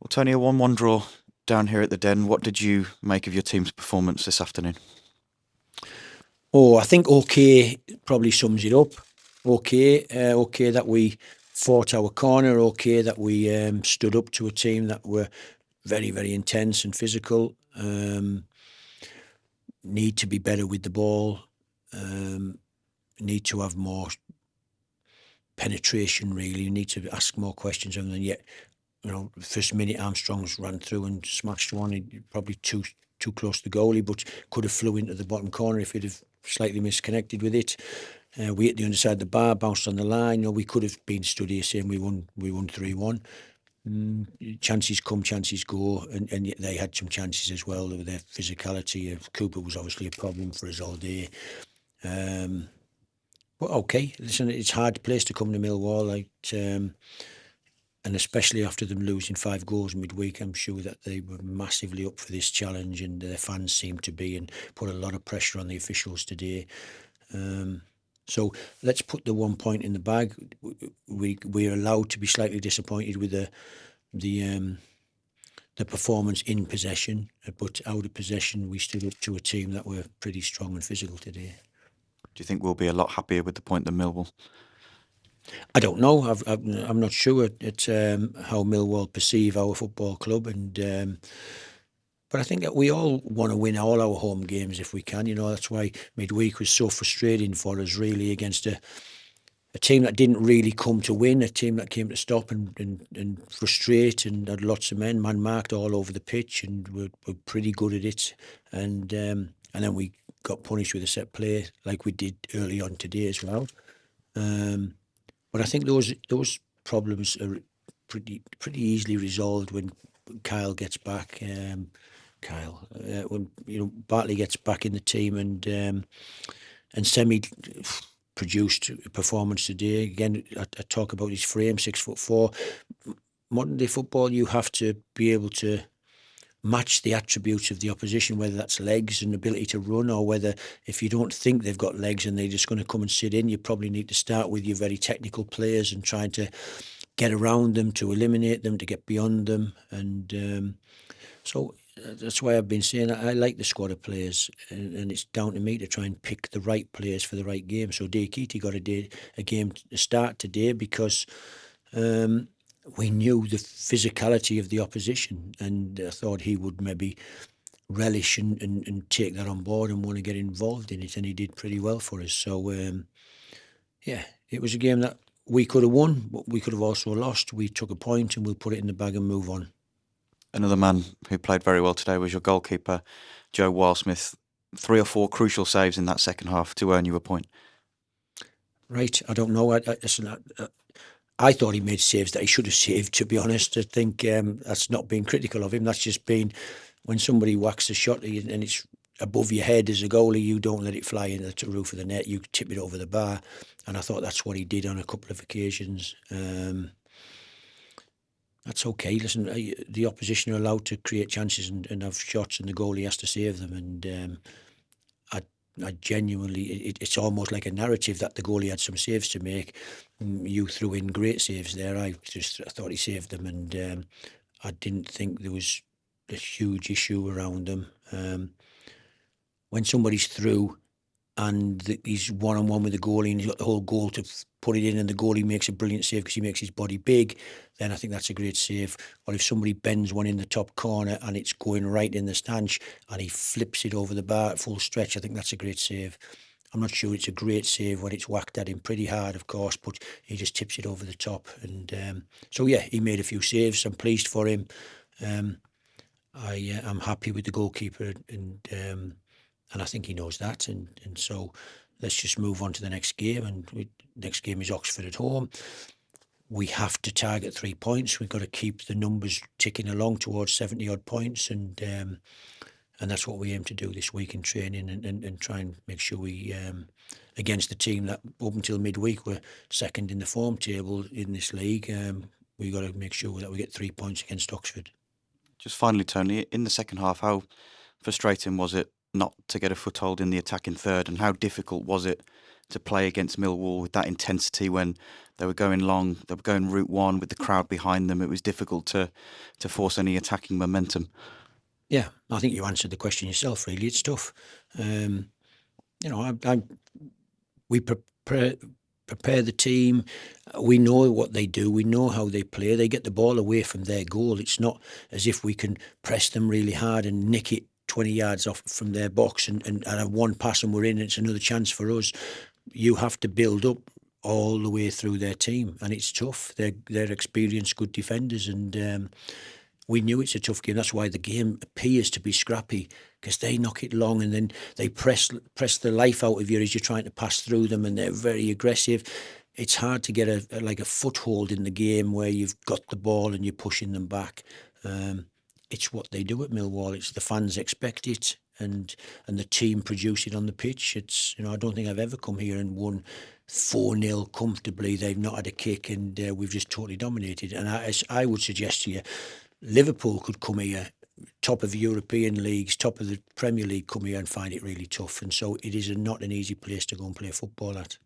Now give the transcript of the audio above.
Well, Tony, a 1-1 draw down here at the Den. What did you make of your team's performance this afternoon? Oh, I think okay probably sums it up. Okay that we fought our corner. Okay that we stood up to a team that were very, very intense and physical. Need to be better with the ball. Need to have more penetration. Really, need to ask more questions of them. And yet, first minute Armstrong's ran through and smashed one. He probably too close to the goalie, but could have flew into the bottom corner if he'd have slightly misconnected with it. We hit the underside of the bar, bounced on the line. We could have been stood here saying we won 3-1. Chances come, chances go, and yet they had some chances as well with their physicality. Cooper was obviously a problem for us all day. But okay, listen, it's a hard place to come to Millwall, and especially after them losing 5 goals midweek. I'm sure that they were massively up for this challenge, and their fans seem to be, and put a lot of pressure on the officials today. So let's put the 1 point in the bag. We're allowed to be slightly disappointed with the performance in possession, but out of possession we stood up to a team that were pretty strong and physical today. Do you think we'll be a lot happier with the point than Millwall? I don't know. I'm not sure at how Millwall perceive our football club, but I think that we all want to win all our home games if we can. That's why midweek was so frustrating for us, really, against a team that didn't really come to win, a team that came to stop and frustrate, and had lots of men man-marked all over the pitch, and were pretty good at it. And then we got punished with a set play like we did early on today as well. But I think those problems are pretty easily resolved when Kyle gets back. When Bartley gets back in the team, and Semi produced a performance today. Again, I talk about his frame, 6'4". Modern day football, you have to be able to match the attributes of the opposition, whether that's legs and ability to run, or whether, if you don't think they've got legs and they're just going to come and sit in, you probably need to start with your very technical players and trying to get around them, to eliminate them, to get beyond them. And so that's why I've been saying I like the squad of players, and it's down to me to try and pick the right players for the right game. So Diakite got a game to start today because we knew the physicality of the opposition, and I thought he would maybe relish and take that on board and want to get involved in it, and he did pretty well for us. So it was a game that we could have won, but we could have also lost. We took a point, and we'll put it in the bag and move on. Another man who played very well today was your goalkeeper, Joe Wildsmith. 3 or 4 crucial saves in that second half to earn you a point. Right, I don't know. I thought he made saves that he should have saved, to be honest. I think that's not being critical of him. That's just been, when somebody whacks a shot and it's above your head as a goalie, you don't let it fly into the roof of the net. You tip it over the bar. And I thought that's what he did on a couple of occasions. That's okay. Listen, the opposition are allowed to create chances and have shots, and the goalie has to save them. And I genuinely, it's almost like a narrative that the goalie had some saves to make. You threw in great saves there. I thought he saved them, and I didn't think there was a huge issue around them. When somebody's through and he's one-on-one with the goalie and he's got the whole goal to put it in, and the goalie makes a brilliant save because he makes his body big, then I think that's a great save. Or if somebody bends one in the top corner and it's going right in the stanch and he flips it over the bar at full stretch, I think that's a great save. I'm not sure it's a great save when it's whacked at him pretty hard, of course, but he just tips it over the top. And so, yeah, he made a few saves. I'm pleased for him. I'm happy with the goalkeeper, and I think he knows that. And so let's just move on to the next game. And next game is Oxford at home. We have to target 3 points. We've got to keep the numbers ticking along towards 70-odd points. And that's what we aim to do this week in training, and try and make sure we, against the team that up until midweek were second in the form table in this league, we've got to make sure that we get 3 points against Oxford. Just finally, Tony, in the second half, how frustrating was it not to get a foothold in the attacking third, and how difficult was it to play against Millwall with that intensity when They were going long. They were going route one with the crowd behind them. It was difficult to force any attacking momentum. Yeah, I think you answered the question yourself. Really, it's tough. We prepare the team. We know what they do. We know how they play. They get the ball away from their goal. It's not as if we can press them really hard and nick it 20 yards off from their box and have one pass and we're in. It's another chance for us. You have to build up all the way through their team, and it's tough. They're experienced, good defenders, and we knew it's a tough game. That's why the game appears to be scrappy, because they knock it long and then they press the life out of you as you're trying to pass through them, and they're very aggressive. It's hard to get a foothold in the game where you've got the ball and you're pushing them back. It's what they do at Millwall. It's the fans expect it, and the team produce it on the pitch. It's I don't think I've ever come here and won 4-0 comfortably. They've not had a kick, and we've just totally dominated. And I would suggest to you, Liverpool could come here, top of the European leagues, top of the Premier League, come here and find it really tough. And so it is not an easy place to go and play football at.